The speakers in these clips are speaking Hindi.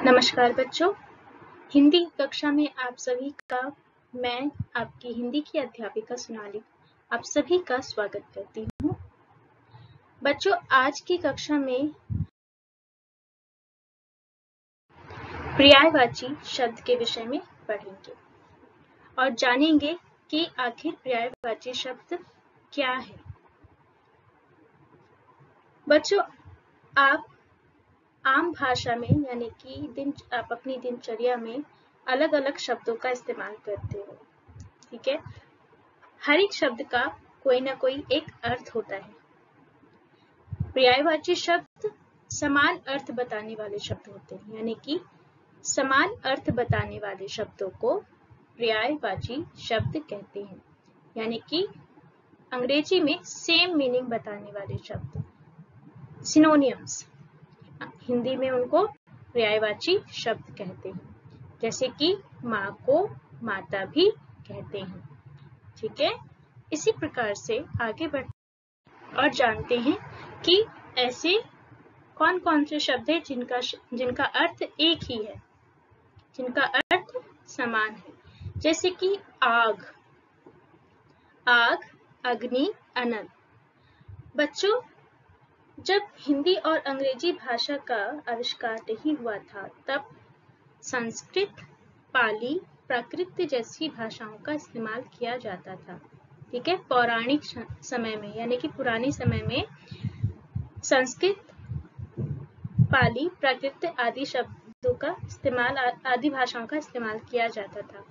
नमस्कार बच्चों, हिंदी कक्षा में आप सभी का मैं आपकी हिंदी की अध्यापिका सोनाली आप सभी का स्वागत करती हूँ। बच्चों, आज की कक्षा में पर्यायवाची शब्द के विषय में पढ़ेंगे और जानेंगे कि आखिर पर्यायवाची शब्द क्या है। बच्चों, आप आम भाषा में यानी कि आप अपनी दिनचर्या में अलग अलग शब्दों का इस्तेमाल करते हो, ठीक है। हर एक शब्द का कोई ना कोई एक अर्थ होता है। पर्यायवाची शब्द समान अर्थ बताने वाले शब्द होते हैं, यानी कि समान अर्थ बताने वाले शब्दों को पर्यायवाची शब्द कहते हैं, यानी कि अंग्रेजी में सेम मीनिंग बताने वाले शब्द सिनोनिम्स, हिंदी में उनको पर्यायवाची शब्द कहते हैं। जैसे कि माँ को माता भी कहते हैं, ठीक है। इसी प्रकार से आगे बढ़ और जानते हैं कि ऐसे कौन कौन से शब्द हैं जिनका अर्थ एक ही है, जिनका अर्थ समान है। जैसे कि आग, अग्नि, अनल। बच्चों, जब हिंदी और अंग्रेजी भाषा का आविष्कार नहीं हुआ था, तब संस्कृत, पाली, प्राकृत जैसी भाषाओं का इस्तेमाल किया जाता था, ठीक है। पौराणिक समय में यानी कि पुराने समय में संस्कृत, पाली, प्राकृत आदि शब्दों का इस्तेमाल, आदि भाषाओं का इस्तेमाल किया जाता था।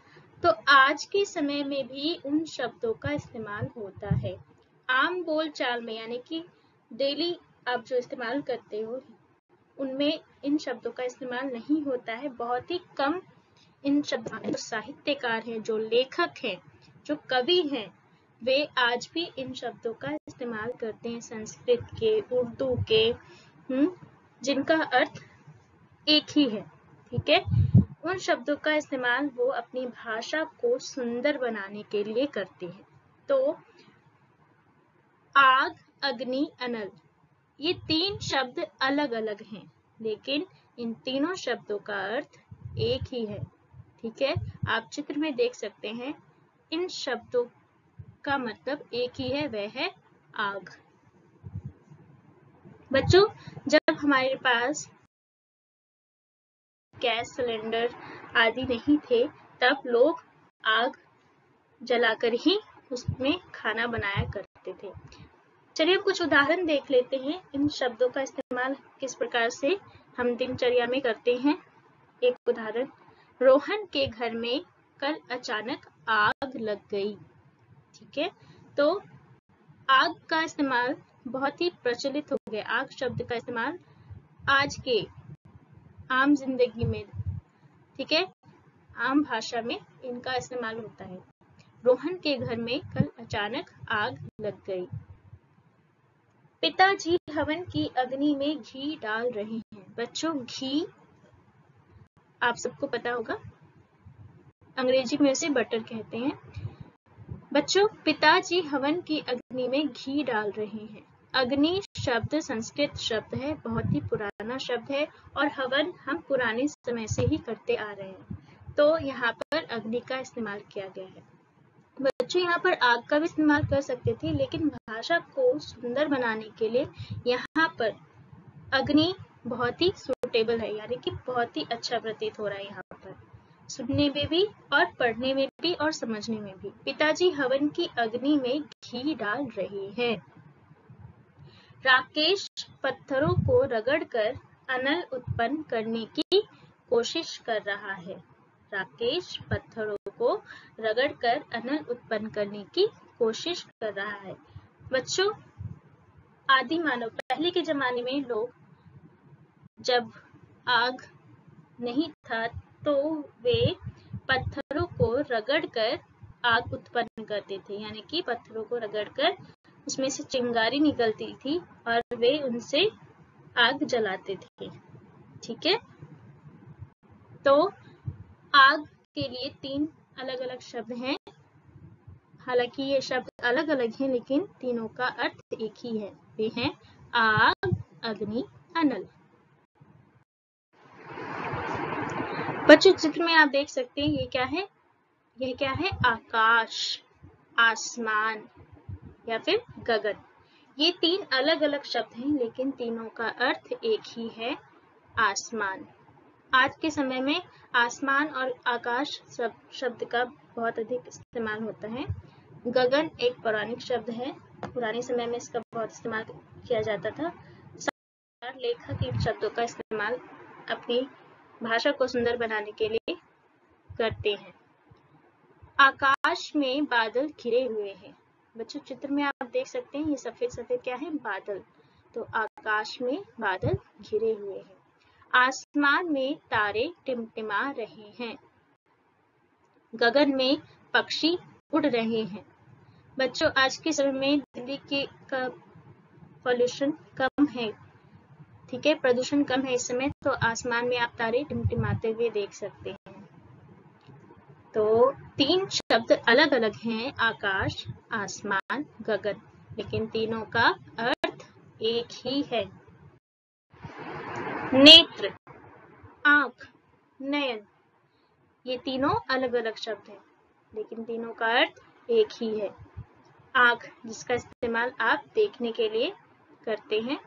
तो आज के समय में भी उन शब्दों का इस्तेमाल होता है। आम बोलचाल में यानी कि डेली आप जो इस्तेमाल करते हो, उनमें इन शब्दों का इस्तेमाल नहीं होता है। बहुत ही कम इन शब्दों, जो साहित्यकार हैं, जो लेखक हैं, जो कवि हैं, वे आज भी इन शब्दों का इस्तेमाल करते हैं, संस्कृत के, उर्दू के, जिनका अर्थ एक ही है, ठीक है। उन शब्दों का इस्तेमाल वो अपनी भाषा को सुंदर बनाने के लिए करते हैं। तो आग, अग्नि, अनल, ये तीन शब्द अलग अलग हैं, लेकिन इन तीनों शब्दों का अर्थ एक ही है, ठीक है। आप चित्र में देख सकते हैं, इन शब्दों का मतलब एक ही है, वह है आग। बच्चों, जब हमारे पास गैस सिलेंडर आदि नहीं थे, तब लोग आग जलाकर ही उसमें खाना बनाया करते थे। चलिए हम कुछ उदाहरण देख लेते हैं, इन शब्दों का इस्तेमाल किस प्रकार से हम दिनचर्या में करते हैं। एक उदाहरण, रोहन के घर में कल अचानक आग लग गई, ठीक है। तो आग का इस्तेमाल बहुत ही प्रचलित हो गया। आग शब्द का इस्तेमाल आज के आम जिंदगी में, ठीक है, आम भाषा में इनका इस्तेमाल होता है। रोहन के घर में कल अचानक आग लग गई। पिताजी हवन की अग्नि में घी डाल रहे हैं। बच्चों, घी आप सबको पता होगा, अंग्रेजी में इसे बटर कहते हैं। बच्चों, पिताजी हवन की अग्नि में घी डाल रहे हैं। अग्नि शब्द संस्कृत शब्द है, बहुत ही पुराना शब्द है, और हवन हम पुराने समय से ही करते आ रहे हैं। तो यहाँ पर अग्नि का इस्तेमाल किया गया है। बच्चों, यहाँ पर आग का भी इस्तेमाल कर सकते थे, लेकिन भाषा को सुंदर बनाने के लिए यहाँ पर अग्नि बहुत ही सूटेबल है, यानी कि बहुत ही अच्छा प्रतीत हो रहा है यहाँ पर, सुनने में भी और पढ़ने में भी और समझने में भी। पिताजी हवन की अग्नि में घी डाल रहे हैं। राकेश पत्थरों को रगड़कर अनल उत्पन्न करने की कोशिश कर रहा है। राकेश पत्थरों को रगड़कर अनल उत्पन्न करने की कोशिश कर रहा है। बच्चों, आदि मानव, पहले के जमाने में लोग, जब आग नहीं था तो वे पत्थरों को रगड़कर आग उत्पन्न करते थे, यानी कि पत्थरों को रगड़कर उसमें से चिंगारी निकलती थी और वे उनसे आग जलाते थे, ठीक है। तो आग के लिए तीन अलग अलग शब्द हैं, हालांकि ये शब्द अलग अलग हैं, लेकिन तीनों का अर्थ एक ही है, वे हैं आग, अग्नि, अनल। बच्चों चित्र में आप देख सकते हैं ये क्या है? यह क्या है? आकाश, आसमान या फिर गगन। ये तीन अलग अलग शब्द हैं लेकिन तीनों का अर्थ एक ही है, आसमान। आज के समय में आसमान और आकाश शब्द का बहुत अधिक इस्तेमाल होता है। गगन एक पौराणिक शब्द है, पुराने समय में इसका बहुत इस्तेमाल किया जाता था। लेखक इन शब्दों का इस्तेमाल अपनी भाषा को सुंदर बनाने के लिए करते हैं। आकाश में बादल घिरे हुए हैं। बच्चों चित्र में आप देख सकते हैं ये सफेद सफेद क्या है? बादल। तो आकाश में बादल घिरे हुए हैं। आसमान में तारे टिमटिमा रहे हैं। गगन में पक्षी उड़ रहे हैं। बच्चों आज के समय में दिल्ली का पॉल्यूशन कम है, ठीक है, प्रदूषण कम है इस समय, तो आसमान में आप तारे टिमटिमाते हुए देख सकते हैं। तो तीन शब्द अलग अलग हैं, आकाश, आसमान, गगन, लेकिन तीनों का अर्थ एक ही है। नेत्र, आंख, नयन, ये तीनों अलग अलग शब्द हैं लेकिन तीनों का अर्थ एक ही है। आंख जिसका इस्तेमाल आप देखने के लिए करते हैं,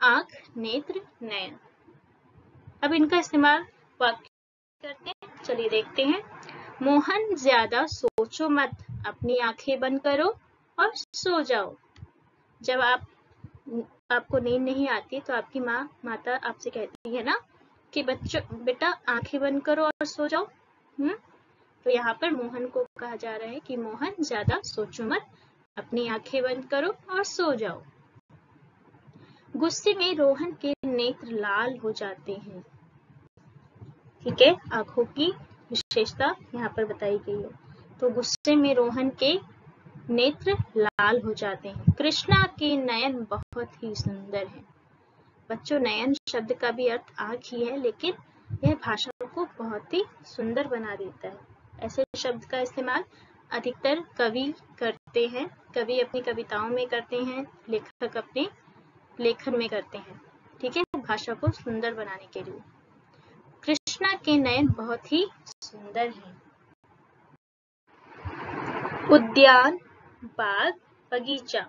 आंख, नेत्र, नयन। अब इनका इस्तेमाल वाक्य करते हैं, चलिए देखते हैं। मोहन ज्यादा सोचो मत, अपनी आंखें बंद करो और सो जाओ। जब आपको नींद नहीं आती तो आपकी माता आपसे कहती है ना कि बच्चों बेटा आंखें बंद करो और सो जाओ। तो यहाँ पर मोहन को कहा जा रहा है कि मोहन ज्यादा सोचो मत, अपनी आंखें बंद करो और सो जाओ। गुस्से में रोहन के नेत्र लाल हो जाते हैं। ठीक है, आंखों की विशेषता यहाँ पर बताई गई है। तो गुस्से में रोहन के नेत्र लाल हो जाते हैं। कृष्णा के नयन बहुत ही सुंदर हैं। बच्चों नयन शब्द का भी अर्थ आँख ही है लेकिन यह भाषा को बहुत ही सुंदर बना देता है। ऐसे शब्द का इस्तेमाल अधिकतर कवि करते हैं, कवि अपनी कविताओं में करते हैं, लेखक अपने लेखन में करते हैं, ठीक है, भाषा को सुंदर बनाने के लिए। कृष्णा के नयन बहुत ही सुंदर हैं। उद्यान, बाग, बगीचा,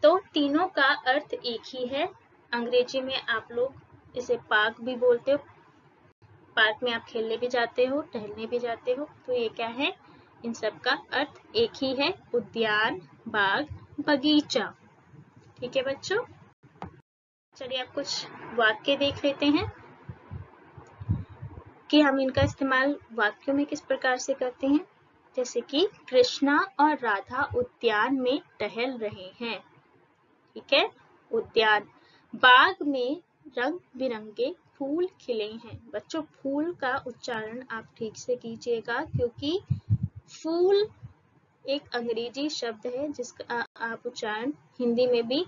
तो तीनों का अर्थ एक ही है। अंग्रेजी में आप लोग इसे पार्क भी बोलते हो, पार्क में आप खेलने भी जाते हो, टहलने भी जाते हो, तो ये क्या है? इन सब का अर्थ एक ही है, उद्यान, बाग, बगीचा। ठीक है बच्चों, चलिए आप कुछ वाक्य देख लेते हैं कि हम इनका इस्तेमाल वाक्यों में किस प्रकार से करते हैं। जैसे कि कृष्णा और राधा उद्यान में टहल रहे हैं। ठीक है, उद्यान। बाग में रंग बिरंगे फूल खिले हैं। बच्चों फूल का उच्चारण आप ठीक से कीजिएगा क्योंकि फूल एक अंग्रेजी शब्द है जिसका आप उच्चारण हिंदी में भी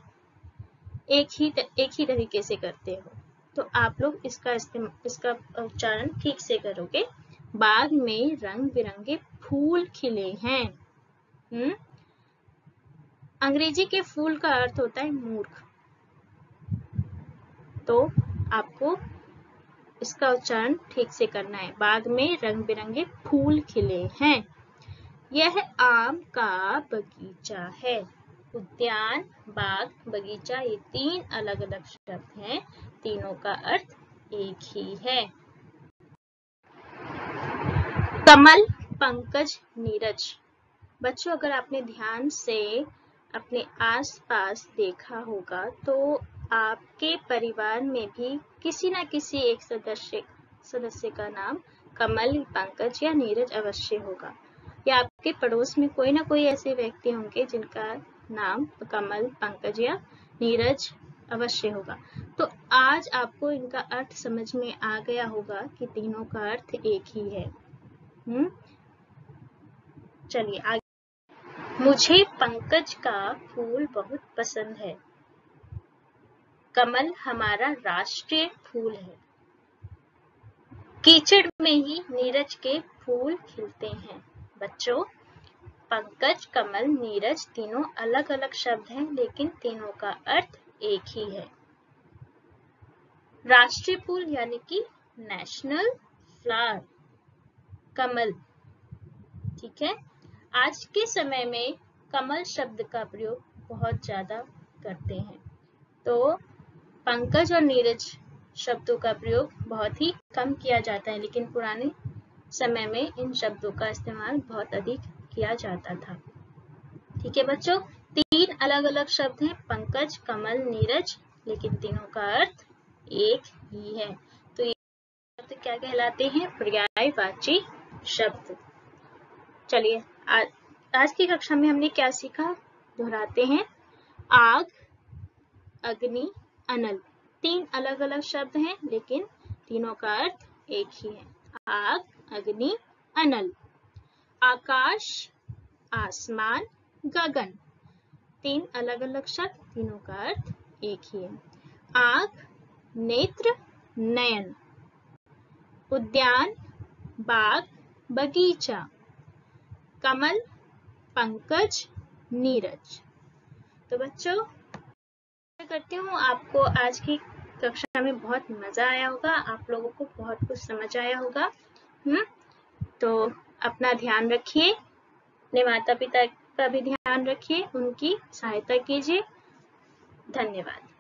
एक ही तरीके से करते हो, तो आप लोग इसका उच्चारण ठीक से करोगे। बाग में रंग बिरंगे फूल खिले हैं। अंग्रेजी के फूल का अर्थ होता है मूर्ख, तो आपको इसका उच्चारण ठीक से करना है। बाग में रंग बिरंगे फूल खिले हैं। यह आम का बगीचा है। उद्यान, बाग, बगीचा ये तीन अलग अलग शब्द हैं, तीनों का अर्थ एक ही है। कमल, पंकज, नीरज। बच्चों अगर आपने ध्यान से अपने आसपास देखा होगा तो आपके परिवार में भी किसी न किसी एक सदस्य का नाम कमल, पंकज या नीरज अवश्य होगा, या आपके पड़ोस में कोई ना कोई ऐसे व्यक्ति होंगे जिनका नाम कमल, पंकज या नीरज अवश्य होगा। तो आज आपको इनका अर्थ समझ में आ गया होगा कि तीनों का अर्थ एक ही है। चलिए आगे। मुझे पंकज का फूल बहुत पसंद है। कमल हमारा राष्ट्रीय फूल है। कीचड़ में ही नीरज के फूल खिलते हैं। बच्चों पंकज, कमल, नीरज तीनों अलग अलग शब्द हैं लेकिन तीनों का अर्थ एक ही है। राष्ट्रीय फूल यानी कि नेशनल फ्लावर, कमल। ठीक है, आज के समय में कमल शब्द का प्रयोग बहुत ज्यादा करते हैं, तो पंकज और नीरज शब्दों का प्रयोग बहुत ही कम किया जाता है, लेकिन पुराने समय में इन शब्दों का इस्तेमाल बहुत अधिक किया जाता था। ठीक है बच्चों, 3 अलग अलग शब्द हैं, पंकज, कमल, नीरज, लेकिन तीनों का अर्थ एक ही है। तो ये शब्द क्या कहलाते हैं? पर्यायवाची शब्द। चलिए आज की कक्षा में हमने क्या सीखा, दोहराते हैं। आग, अग्नि, अनल, 3 अलग अलग शब्द हैं, लेकिन तीनों का अर्थ एक ही है। आग, अग्नि, अनल। आकाश, आसमान, गगन, 3 अलग अलग शब्द, तीनों का अर्थ एक ही है। आँख, नेत्र, नयन। उद्यान, बाग, बगीचा। कमल, पंकज, नीरज। तो बच्चों, आशा करती हूँ आपको आज की कक्षा में बहुत मजा आया होगा, आप लोगों को बहुत कुछ समझ आया होगा। तो अपना ध्यान रखिए, अपने माता पिता का भी ध्यान रखिए, उनकी सहायता कीजिए। धन्यवाद।